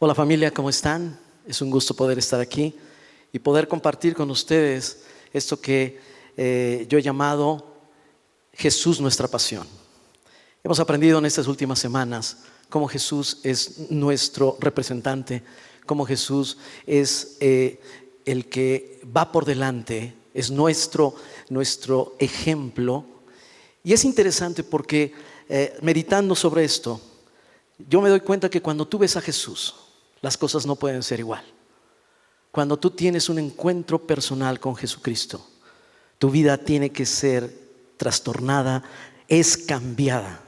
Hola familia, ¿cómo están? Es un gusto poder estar aquí y poder compartir con ustedes esto que yo he llamado Jesús nuestra pasión. Hemos aprendido en estas últimas semanas cómo Jesús es nuestro representante, cómo Jesús es el que va por delante, es nuestro ejemplo. Y es interesante porque meditando sobre esto, yo me doy cuenta que cuando tú ves a Jesús, las cosas no pueden ser igual. Cuando tú tienes un encuentro personal con Jesucristo, tu vida tiene que ser trastornada, es cambiada.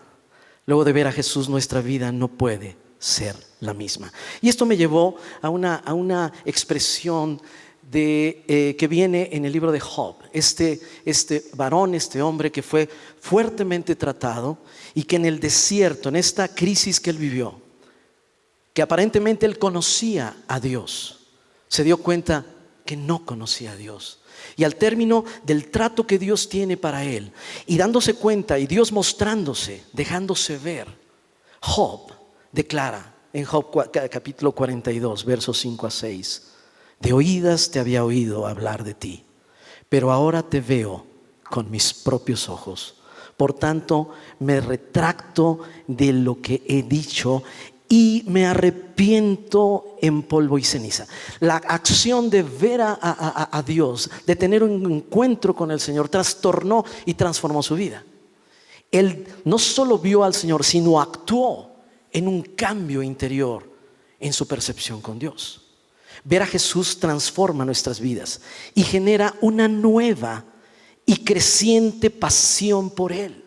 Luego de ver a Jesús, nuestra vida no puede ser la misma. Y esto me llevó a una expresión que viene en el libro de Job. Este varón, este hombre que fue fuertemente tratado y que en el desierto, en esta crisis que él vivió, que aparentemente él conocía a Dios, se dio cuenta que no conocía a Dios. Y al término del trato que Dios tiene para él, y dándose cuenta, y Dios mostrándose, dejándose ver, Job declara en Job capítulo 42, versos 5 a 6: de oídas te había oído hablar de ti, pero ahora te veo con mis propios ojos. Por tanto, me retracto de lo que he dicho y me arrepiento en polvo y ceniza. La acción de ver a Dios, de tener un encuentro con el Señor, trastornó y transformó su vida. Él no solo vio al Señor, sino actuó en un cambio interior en su percepción con Dios. Ver a Jesús transforma nuestras vidas y genera una nueva y creciente pasión por Él,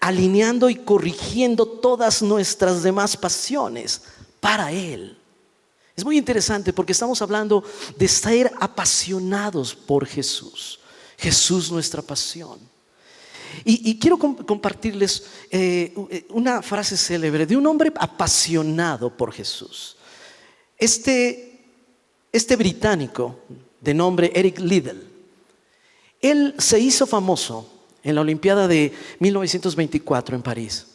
alineando y corrigiendo todas nuestras demás pasiones para Él. Es muy interesante porque estamos hablando de ser apasionados por Jesús. Jesús nuestra pasión. Y quiero compartirles una frase célebre de un hombre apasionado por Jesús. Este británico de nombre Eric Liddell, él se hizo famoso en la Olimpiada de 1924 en París,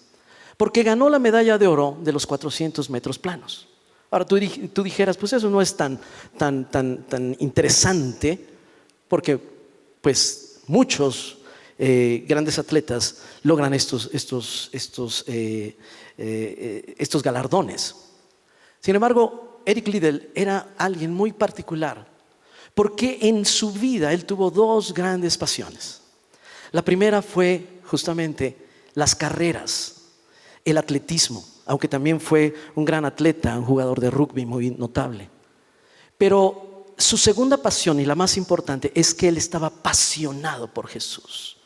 porque ganó la medalla de oro de los 400 metros planos. Ahora tú dijeras, pues eso no es tan interesante, porque pues muchos grandes atletas logran estos galardones. Sin embargo, Eric Liddell era alguien muy particular, porque en su vida él tuvo dos grandes pasiones. La primera fue justamente las carreras, el atletismo, aunque también fue un gran atleta, un jugador de rugby muy notable. Pero su segunda pasión, y la más importante, es que él estaba apasionado por Jesús.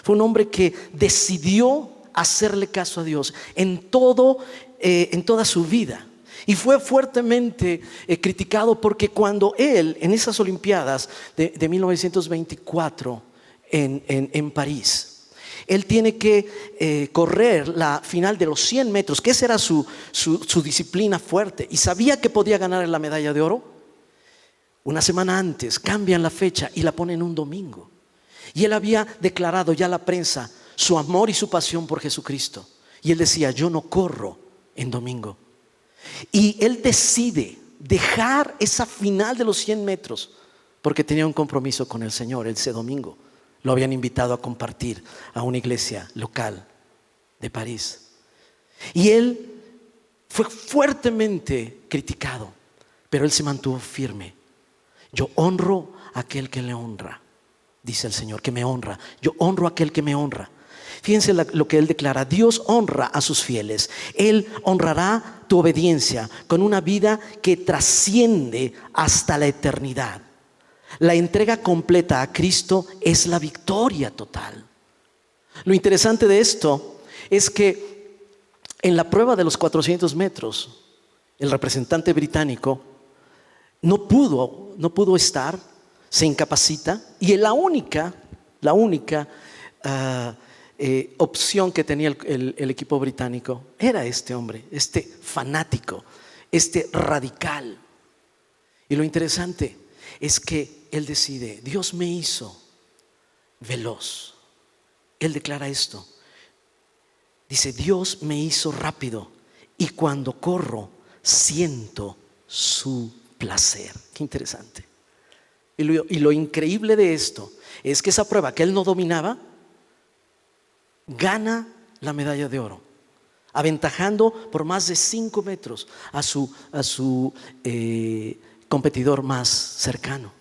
Fue un hombre que decidió hacerle caso a Dios en toda su vida. Y fue fuertemente criticado porque cuando él, en esas Olimpiadas de 1924, en París, él tiene que correr la final de los 100 metros, que esa era su disciplina fuerte, y sabía que podía ganar la medalla de oro. Una semana antes cambian la fecha y la ponen un domingo, y él había declarado ya a la prensa su amor y su pasión por Jesucristo, y él decía: yo no corro en domingo. Y él decide dejar esa final de los 100 metros porque tenía un compromiso con el Señor ese domingo. Lo habían invitado a compartir a una iglesia local de París. Y él fue fuertemente criticado, pero él se mantuvo firme. Yo honro a aquel que le honra, dice el Señor, que me honra. Yo honro a aquel que me honra. Fíjense lo que él declara: Dios honra a sus fieles. Él honrará tu obediencia con una vida que trasciende hasta la eternidad. La entrega completa a Cristo es la victoria total. Lo interesante de esto es que en la prueba de los 400 metros, el representante británico no pudo estar, se incapacita, y la única opción que tenía el equipo británico era este hombre, este fanático, este radical. Y lo interesante es que él decide: Dios me hizo veloz. Él declara esto. Dice: Dios me hizo rápido y cuando corro siento su placer. Qué interesante. Y lo increíble de esto es que esa prueba que él no dominaba, gana la medalla de oro, aventajando por más de 5 metros a su competidor más cercano,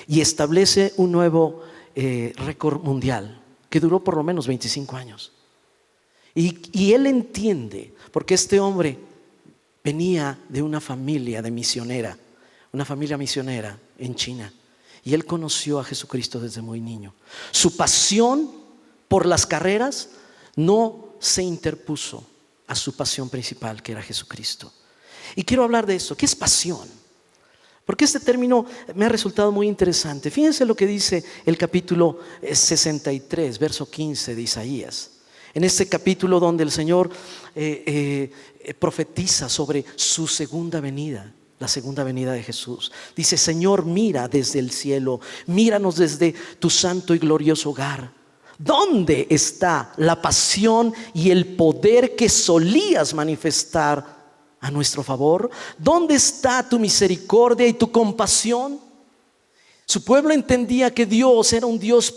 y establece un nuevo récord mundial que duró por lo menos 25 años. Y él entiende, porque este hombre venía de una familia misionera en China, y él conoció a Jesucristo desde muy niño. Su pasión por las carreras no se interpuso a su pasión principal, que era Jesucristo. Y quiero hablar de eso. ¿Qué es pasión? Porque este término me ha resultado muy interesante. Fíjense lo que dice el capítulo 63, verso 15 de Isaías. En este capítulo donde el Señor profetiza sobre su segunda venida, la segunda venida de Jesús. Dice: Señor, mira desde el cielo, míranos desde tu santo y glorioso hogar. ¿Dónde está la pasión y el poder que solías manifestar a nuestro favor? ¿Dónde está tu misericordia y tu compasión? Su pueblo entendía que Dios era un Dios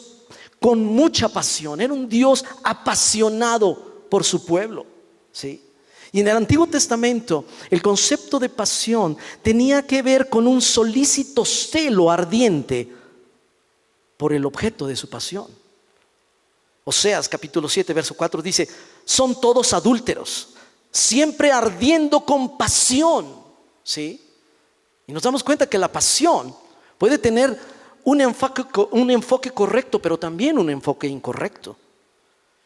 con mucha pasión, era un Dios apasionado por su pueblo, ¿sí? Y en el Antiguo Testamento el concepto de pasión tenía que ver con un solícito celo ardiente por el objeto de su pasión. Oseas capítulo 7 verso 4 dice: son todos adúlteros, siempre ardiendo con pasión, ¿sí? Y nos damos cuenta que la pasión puede tener un enfoque correcto, pero también un enfoque incorrecto.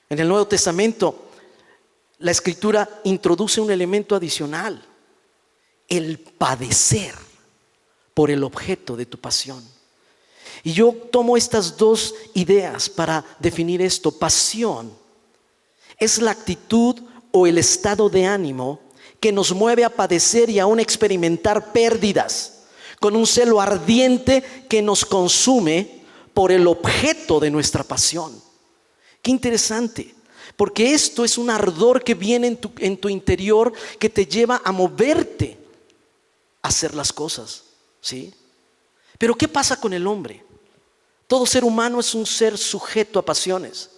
En el Nuevo Testamento la Escritura introduce un elemento adicional: el padecer por el objeto de tu pasión. Y yo tomo estas dos ideas para definir esto. Pasión es la actitud o el estado de ánimo que nos mueve a padecer y aún experimentar pérdidas, con un celo ardiente que nos consume por el objeto de nuestra pasión. Qué interesante, porque esto es un ardor que viene en tu interior, que te lleva a moverte a hacer las cosas, ¿sí? Pero ¿qué pasa con el hombre? Todo ser humano es un ser sujeto a pasiones.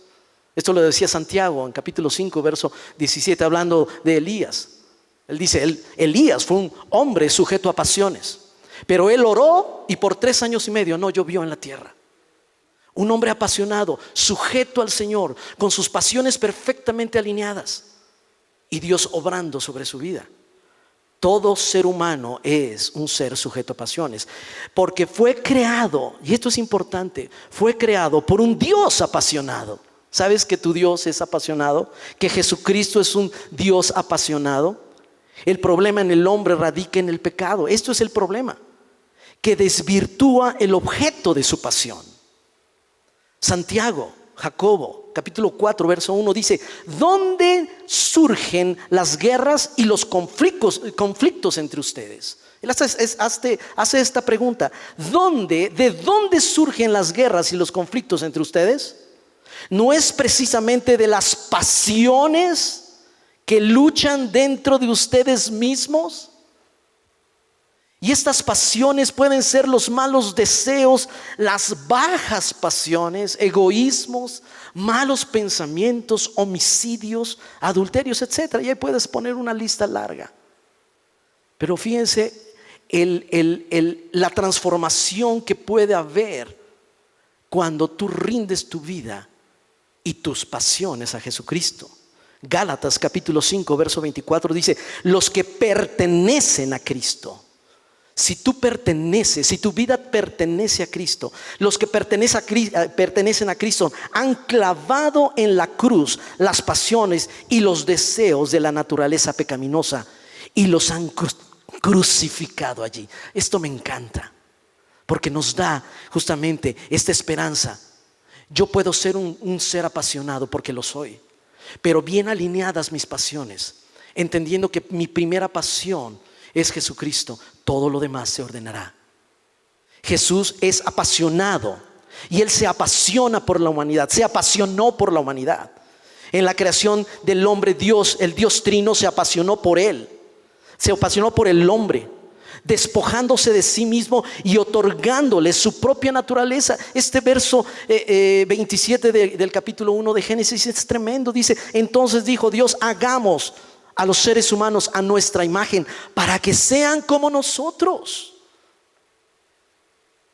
Esto lo decía Santiago en capítulo 5, verso 17, hablando de Elías. Él dice: Elías fue un hombre sujeto a pasiones, pero él oró y por 3 años y medio no llovió en la tierra. Un hombre apasionado, sujeto al Señor, con sus pasiones perfectamente alineadas, y Dios obrando sobre su vida. Todo ser humano es un ser sujeto a pasiones, porque fue creado, y esto es importante, fue creado por un Dios apasionado. ¿Sabes que tu Dios es apasionado? ¿Que Jesucristo es un Dios apasionado? El problema en el hombre radica en el pecado. Esto es el problema, que desvirtúa el objeto de su pasión. Santiago, Jacobo, capítulo 4, verso 1 dice: ¿dónde surgen las guerras y los conflictos entre ustedes? Él hace esta pregunta: ¿de dónde surgen las guerras y los conflictos entre ustedes? ¿No es precisamente de las pasiones que luchan dentro de ustedes mismos? Y estas pasiones pueden ser los malos deseos, las bajas pasiones, egoísmos, malos pensamientos, homicidios, adulterios, etc. Y ahí puedes poner una lista larga. Pero fíjense la transformación que puede haber cuando tú rindes tu vida y tus pasiones a Jesucristo. Gálatas capítulo 5 verso 24 dice: los que pertenecen a Cristo. Si tu vida pertenece a Cristo, los que pertenecen a Cristo han clavado en la cruz las pasiones y los deseos de la naturaleza pecaminosa y los han crucificado allí. Esto me encanta, porque nos da justamente esta esperanza. Yo puedo ser un ser apasionado, porque lo soy, pero bien alineadas mis pasiones, entendiendo que mi primera pasión es Jesucristo, todo lo demás se ordenará. Jesús es apasionado y Él se apasiona por la humanidad, se apasionó por la humanidad. En la creación del hombre, el Dios Trino se apasionó por Él. Se apasionó por el hombre, despojándose de sí mismo y otorgándole su propia naturaleza. Este verso 27 del capítulo 1 de Génesis es tremendo. Dice: entonces dijo Dios, hagamos a los seres humanos a nuestra imagen, para que sean como nosotros.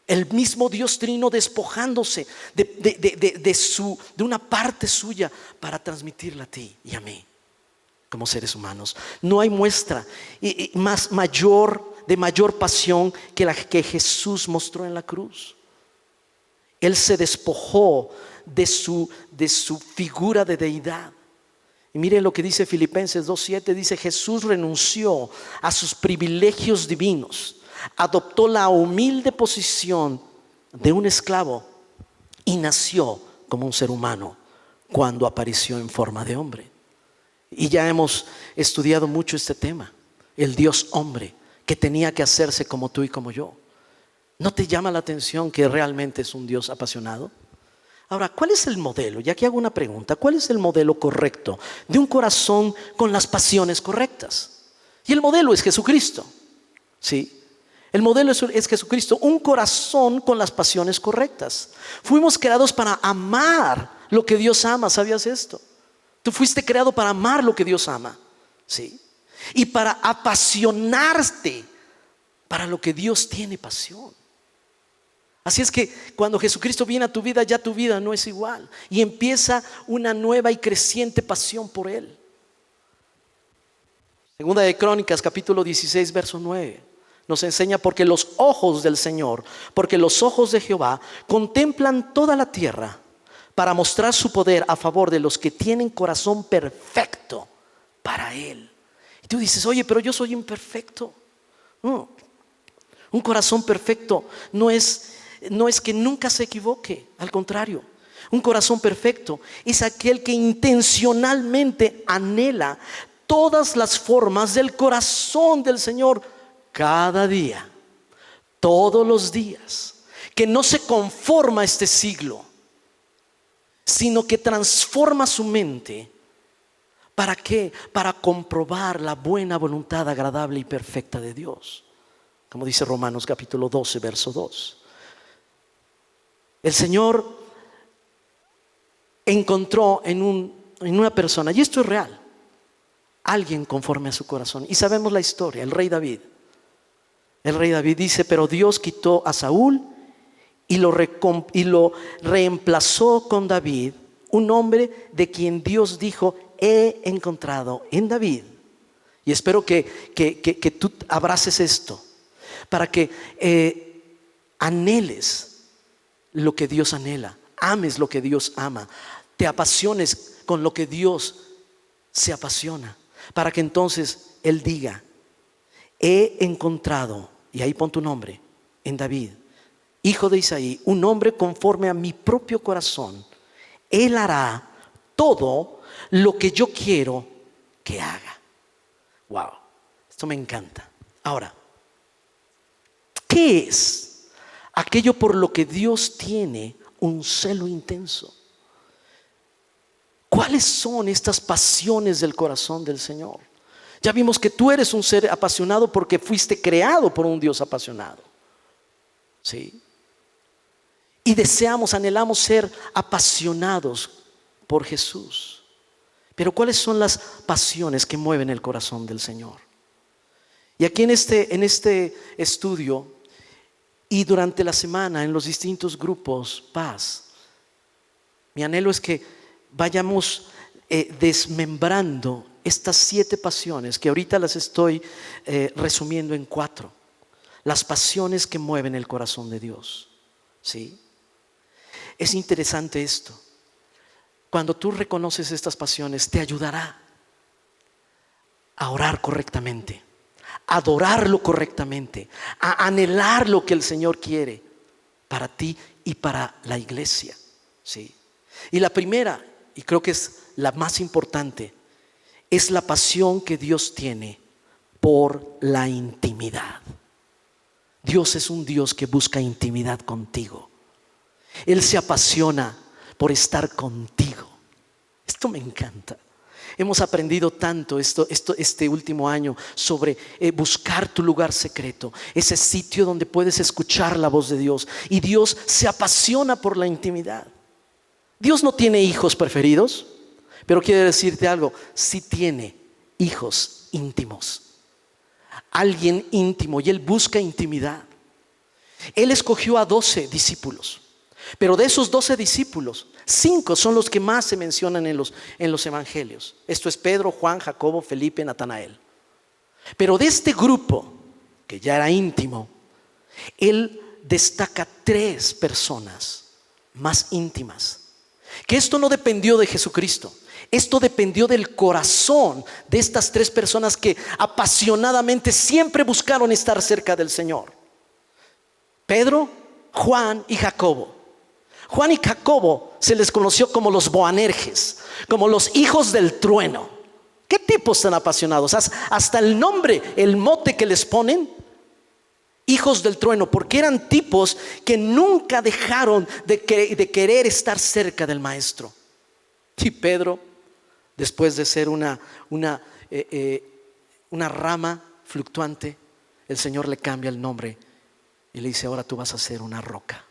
El mismo Dios trino despojándose de una parte suya para transmitirla a ti y a mí como seres humanos. No hay muestra de mayor pasión que la que Jesús mostró en la cruz. Él se despojó de su figura de deidad. Y miren lo que dice Filipenses 2:7. Dice: Jesús renunció a sus privilegios divinos, adoptó la humilde posición de un esclavo y nació como un ser humano cuando apareció en forma de hombre. Y ya hemos estudiado mucho este tema, el Dios hombre que tenía que hacerse como tú y como yo. ¿No te llama la atención que realmente es un Dios apasionado? Ahora, ¿cuál es el modelo? Y aquí hago una pregunta: ¿cuál es el modelo correcto de un corazón con las pasiones correctas? Y el modelo es Jesucristo. ¿Sí? El modelo es Jesucristo, un corazón con las pasiones correctas. Fuimos creados para amar lo que Dios ama. ¿Sabías esto? Tú fuiste creado para amar lo que Dios ama. ¿Sí? Y para apasionarte para lo que Dios tiene pasión. Así es que cuando Jesucristo viene a tu vida, ya tu vida no es igual. Y empieza una nueva y creciente pasión por Él. Segunda de Crónicas, capítulo 16, verso 9. Nos enseña: porque los ojos del Señor, porque los ojos de Jehová contemplan toda la tierra, para mostrar su poder a favor de los que tienen corazón perfecto para Él. Y tú dices: oye, pero yo soy imperfecto. No. Un corazón perfecto no es que nunca se equivoque. Al contrario, un corazón perfecto es aquel que intencionalmente anhela todas las formas del corazón del Señor cada día, todos los días, que no se conforma a este siglo, sino que transforma su mente. ¿Para qué? Para comprobar la buena voluntad agradable y perfecta de Dios. Como dice Romanos capítulo 12, verso 2. El Señor encontró en una persona, y esto es real, alguien conforme a su corazón. Y sabemos la historia, el rey David. El rey David dice: pero Dios quitó a Saúl y lo reemplazó con David, un hombre de quien Dios dijo: he encontrado en David. Y espero que tú abraces esto, para que anheles lo que Dios anhela, ames lo que Dios ama, te apasiones con lo que Dios se apasiona, para que entonces Él diga: he encontrado, y ahí pon tu nombre, en David, hijo de Isaí, un hombre conforme a mi propio corazón. Él hará todo lo que yo quiero que haga. Wow, esto me encanta. Ahora, ¿qué es aquello por lo que Dios tiene un celo intenso? ¿Cuáles son estas pasiones del corazón del Señor? Ya vimos que tú eres un ser apasionado porque fuiste creado por un Dios apasionado. ¿Sí? Y anhelamos ser apasionados por Jesús. Pero ¿cuáles son las pasiones que mueven el corazón del Señor? Y aquí en este estudio y durante la semana en los distintos grupos Paz, mi anhelo es que vayamos desmembrando estas 7 pasiones, que ahorita las estoy resumiendo en 4. Las pasiones que mueven el corazón de Dios. ¿Sí? Es interesante esto. Cuando tú reconoces estas pasiones, te ayudará a orar correctamente, a adorarlo correctamente, a anhelar lo que el Señor quiere para ti y para la iglesia. ¿Sí? Y la primera, y creo que es la más importante, es la pasión que Dios tiene por la intimidad. Dios es un Dios que busca intimidad contigo. Él se apasiona por estar contigo. Esto me encanta. Hemos aprendido tanto este último año sobre buscar tu lugar secreto, ese sitio donde puedes escuchar la voz de Dios. Y Dios se apasiona por la intimidad. Dios no tiene hijos preferidos, pero quiero decirte algo, sí tiene hijos íntimos. Alguien íntimo, y Él busca intimidad. Él escogió a 12 discípulos, pero de esos 12 discípulos, 5 son los que más se mencionan en los evangelios. Esto es Pedro, Juan, Jacobo, Felipe, Natanael. Pero de este grupo, que ya era íntimo, Él destaca 3 personas más íntimas. Que esto no dependió de Jesucristo. Esto dependió del corazón de estas 3 personas que apasionadamente siempre buscaron estar cerca del Señor: Pedro, Juan y Jacobo. Juan y Jacobo se les conoció como los Boanerges, como los hijos del trueno. ¿Qué tipos tan apasionados? Hasta el nombre, el mote que les ponen, hijos del trueno, porque eran tipos que nunca dejaron de querer estar cerca del maestro. Y Pedro, después de ser una rama fluctuante, el Señor le cambia el nombre y le dice: ahora tú vas a ser una roca,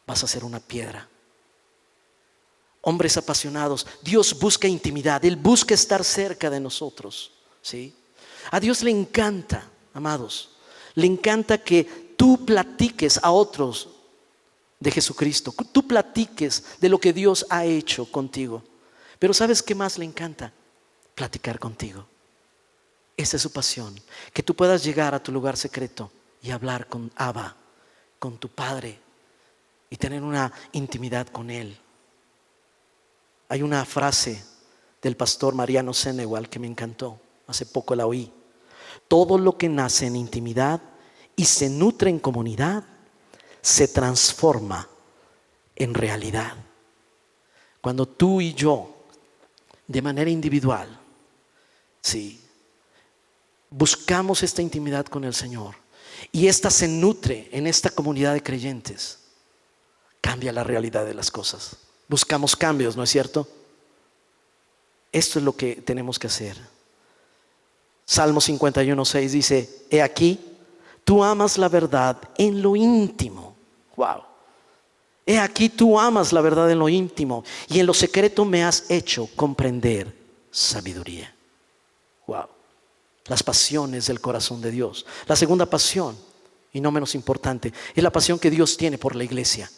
vas a ser una piedra. Hombres apasionados. Dios busca intimidad, Él busca estar cerca de nosotros, ¿sí? A Dios le encanta, amados, le encanta que tú platiques a otros de Jesucristo, tú platiques de lo que Dios ha hecho contigo. Pero ¿sabes qué más le encanta? Platicar contigo. Esa es su pasión, que tú puedas llegar a tu lugar secreto y hablar con Abba, con tu Padre, y tener una intimidad con Él. Hay una frase del pastor Mariano Senegal que me encantó, hace poco la oí: todo lo que nace en intimidad y se nutre en comunidad se transforma en realidad. Cuando tú y yo, de manera individual, sí, buscamos esta intimidad con el Señor y esta se nutre en esta comunidad de creyentes, cambia la realidad de las cosas. Buscamos cambios, ¿no es cierto? Esto es lo que tenemos que hacer. Salmo 51:6 dice: he aquí, tú amas la verdad en lo íntimo. Wow. He aquí, tú amas la verdad en lo íntimo, y en lo secreto me has hecho comprender sabiduría. Wow. Las pasiones del corazón de Dios. La segunda pasión, y no menos importante, es la pasión que Dios tiene por la iglesia.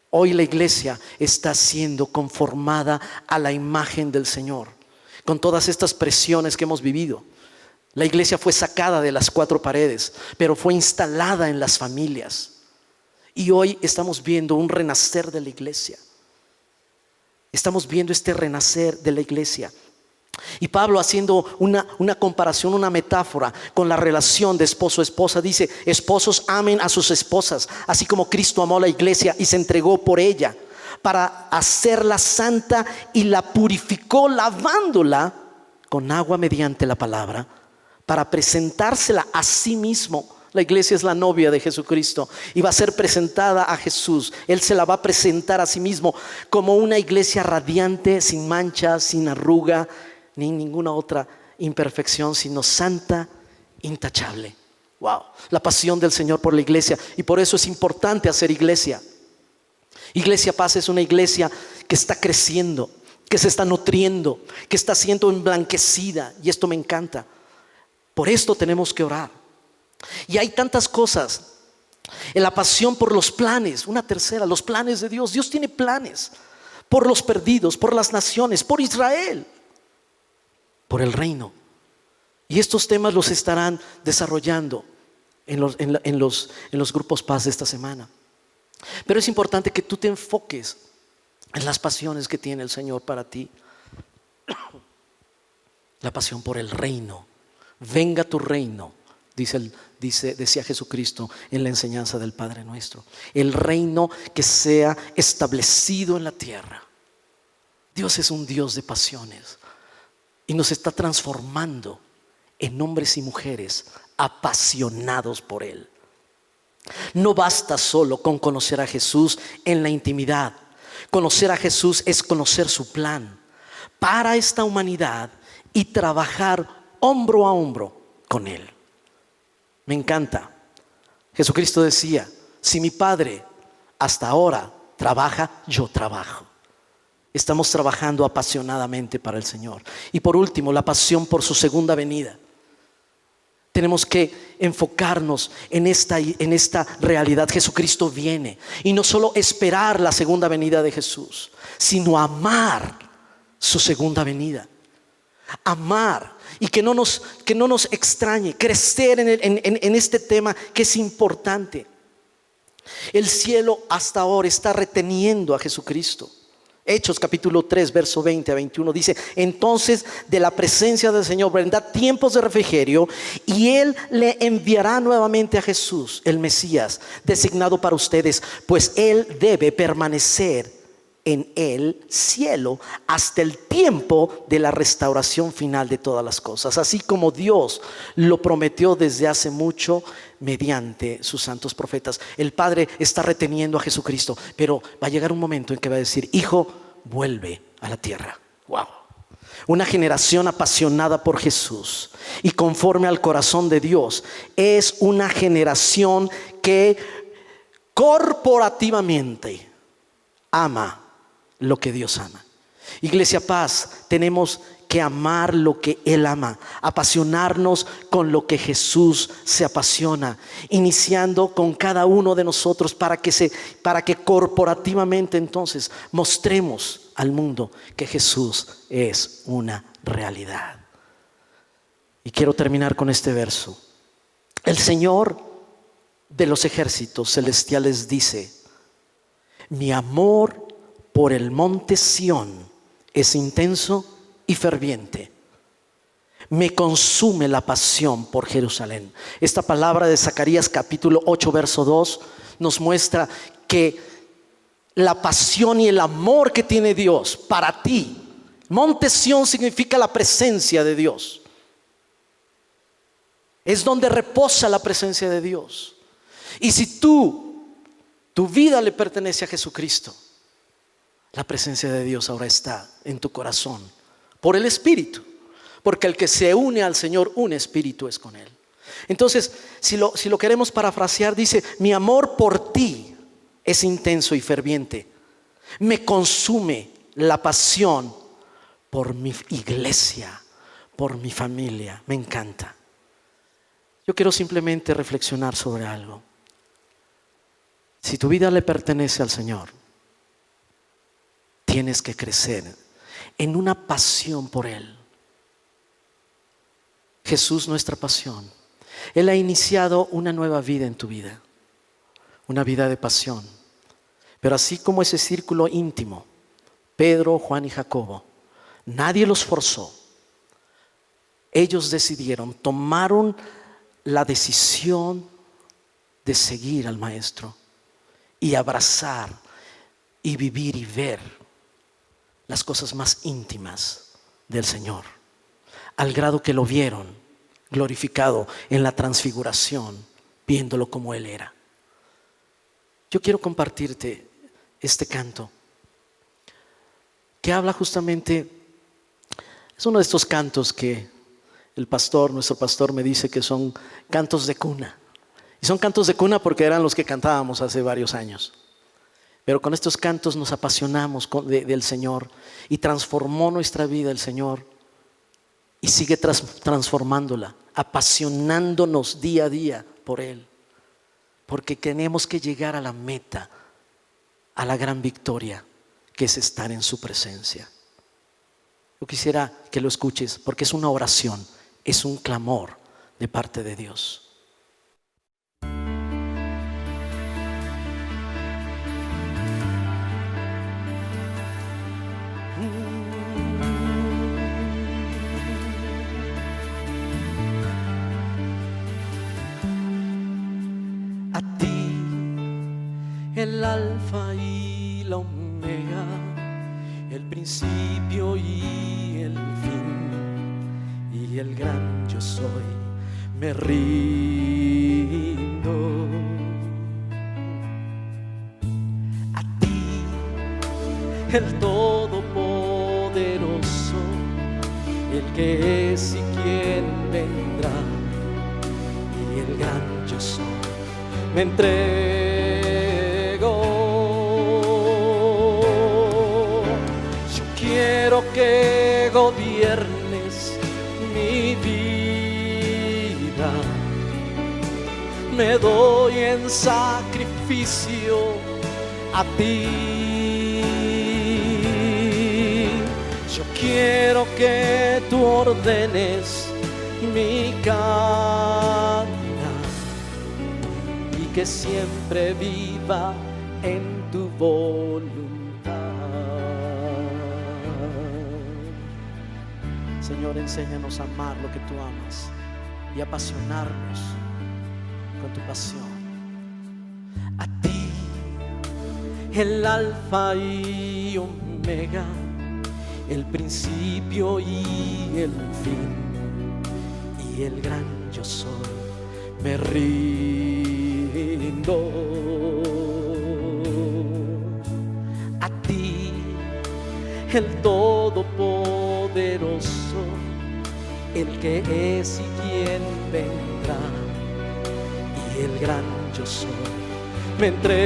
Hoy la iglesia está siendo conformada a la imagen del Señor. Con todas estas presiones que hemos vivido, la iglesia fue sacada de las 4 paredes, pero fue instalada en las familias. Y hoy estamos viendo un renacer de la iglesia. Estamos viendo este renacer de la iglesia. Y Pablo, haciendo una comparación, una metáfora con la relación de esposo-esposa, dice: esposos, amen a sus esposas, así como Cristo amó a la iglesia y se entregó por ella, para hacerla santa, y la purificó lavándola con agua mediante la palabra, para presentársela a sí mismo. La iglesia es la novia de Jesucristo y va a ser presentada a Jesús. Él se la va a presentar a sí mismo como una iglesia radiante, sin mancha, sin arruga, ni ninguna otra imperfección, sino santa, intachable. Wow, la pasión del Señor por la iglesia. Y por eso es importante hacer iglesia. Iglesia Paz es una iglesia que está creciendo, que se está nutriendo, que está siendo emblanquecida, y esto me encanta. Por esto tenemos que orar. Y hay tantas cosas en la pasión por los planes. Una tercera, los planes de Dios. Dios tiene planes por los perdidos, por las naciones, por Israel, por el reino. Y estos temas los estarán desarrollando en los grupos Paz de esta semana. Pero es importante que tú te enfoques en las pasiones que tiene el Señor para ti. La pasión por el reino. Venga tu reino, decía Jesucristo en la enseñanza del Padre Nuestro. El reino que sea establecido en la tierra. Dios es un Dios de pasiones y nos está transformando en hombres y mujeres apasionados por Él. No basta solo con conocer a Jesús en la intimidad. Conocer a Jesús es conocer su plan. para esta humanidad y trabajar hombro a hombro con Él. Me encanta. Jesucristo decía: si mi Padre hasta ahora trabaja, yo trabajo. Estamos trabajando apasionadamente para el Señor. Y por último, la pasión por su segunda venida. Tenemos que enfocarnos en esta realidad. Jesucristo viene, y no solo esperar la segunda venida de Jesús, sino amar su segunda venida. Amar, y que no nos extrañe, crecer en este tema que es importante. El cielo hasta ahora está reteniendo a Jesucristo. Hechos capítulo 3 verso 20 a 21 dice: entonces de la presencia del Señor vendrá tiempos de refrigerio, y Él le enviará nuevamente a Jesús, el Mesías, designado para ustedes, pues Él debe permanecer en el cielo hasta el tiempo de la restauración final de todas las cosas, así como Dios lo prometió desde hace mucho mediante sus santos profetas. El Padre está reteniendo a Jesucristo, pero va a llegar un momento en que va a decir: hijo, vuelve a la tierra. Wow. Una generación apasionada por Jesús y conforme al corazón de Dios es una generación que corporativamente ama lo que Dios ama. Iglesia Paz, tenemos que amar lo que Él ama, apasionarnos con lo que Jesús se apasiona, iniciando con cada uno de nosotros para que corporativamente entonces mostremos al mundo que Jesús es una realidad. Y quiero terminar con este verso. El Señor de los ejércitos celestiales dice: mi amor por el monte Sión es intenso y ferviente. Me consume la pasión por Jerusalén. Esta palabra de Zacarías capítulo 8 verso 2 nos muestra que la pasión y el amor que tiene Dios para ti. Monte Sión significa la presencia de Dios. Es donde reposa la presencia de Dios. Y si tu vida le pertenece a Jesucristo, la presencia de Dios ahora está en tu corazón por el Espíritu, porque el que se une al Señor, un espíritu es con Él. Entonces, si lo queremos parafrasear, dice: mi amor por ti es intenso y ferviente. Me consume la pasión por mi iglesia, por mi familia. Me encanta. Yo quiero simplemente reflexionar sobre algo. Si tu vida le pertenece al Señor, tienes que crecer en una pasión por Él. Jesús, nuestra pasión. Él ha iniciado una nueva vida en tu vida, una vida de pasión. Pero así como ese círculo íntimo, Pedro, Juan y Jacobo, nadie los forzó. Ellos decidieron, tomaron la decisión de seguir al Maestro y abrazar y vivir y ver las cosas más íntimas del Señor, al grado que lo vieron glorificado en la transfiguración, viéndolo como Él era. Yo quiero compartirte este canto que habla justamente, es uno de estos cantos que nuestro pastor me dice que son cantos de cuna. Y son cantos de cuna porque eran los que cantábamos hace varios años. Pero con estos cantos nos apasionamos del Señor, y transformó nuestra vida el Señor, y sigue transformándola, apasionándonos día a día por Él, porque tenemos que llegar a la meta, a la gran victoria que es estar en su presencia. Yo quisiera que lo escuches, porque es una oración, es un clamor de parte de Dios. A ti, el alfa y la omega, el principio y el fin, y el gran yo soy, me rindo. A ti, el todopoderoso, que es y quién vendrá, y el gran yo soy me entrego. Yo quiero que gobiernes mi vida, me doy en sacrificio a ti. Yo quiero que tú ordenes mi caminar y que siempre viva en tu voluntad. Señor, enséñanos a amar lo que tú amas y apasionarnos con tu pasión. A ti, el alfa y omega, el principio y el fin, y el gran yo soy, me rindo. A ti, el todopoderoso, el que es y quien vendrá, y el gran yo soy, me entrego.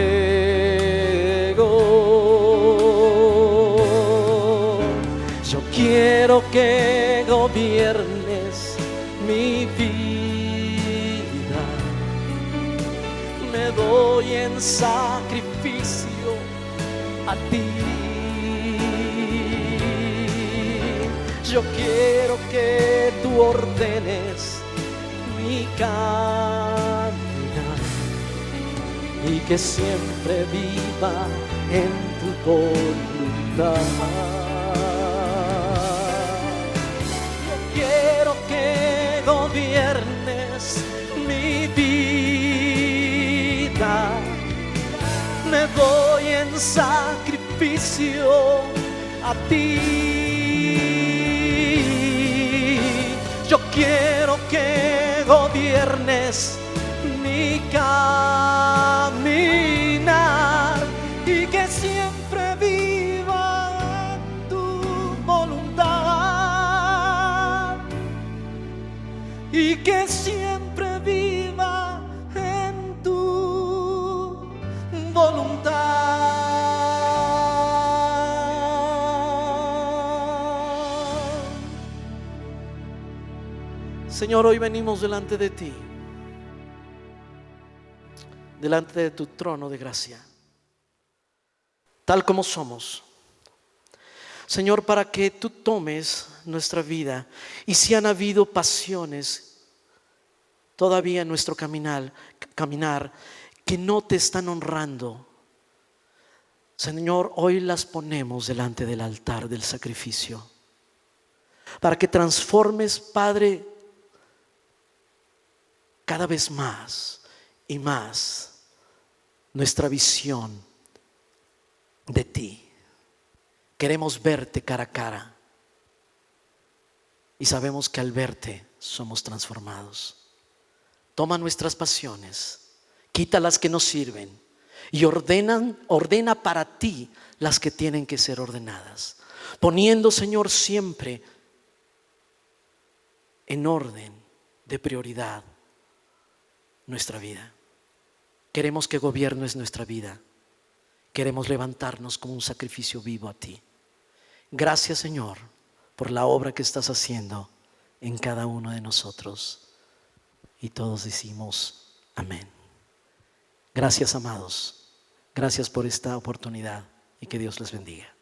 Yo quiero que gobiernes mi vida, me doy en sacrificio a ti. Yo quiero que tú ordenes mi caminar y que siempre viva en tu voluntad. Yo quiero que gobiernes mi vida, me doy en sacrificio a ti. Yo quiero que gobiernes mi caminar y que siempre viva en tu voluntad, y que siempre viva en tu voluntad. Señor, hoy venimos delante de ti, delante de tu trono de gracia, tal como somos, Señor, para que tú tomes nuestra vida. Y si han habido pasiones todavía en nuestro caminar que no te están honrando, Señor, hoy las ponemos delante del altar del sacrificio, para que transformes, Padre, cada vez más y más nuestra visión de ti. Queremos verte cara a cara y sabemos que al verte somos transformados. Toma nuestras pasiones, quita las que no sirven y ordena para ti las que tienen que ser ordenadas, poniendo, Señor, siempre en orden de prioridad nuestra vida. Queremos que gobiernes nuestra vida. Queremos levantarnos como un sacrificio vivo a ti. Gracias, Señor, por la obra que estás haciendo en cada uno de nosotros. Y todos decimos amén. Gracias, amados. Gracias por esta oportunidad y que Dios les bendiga.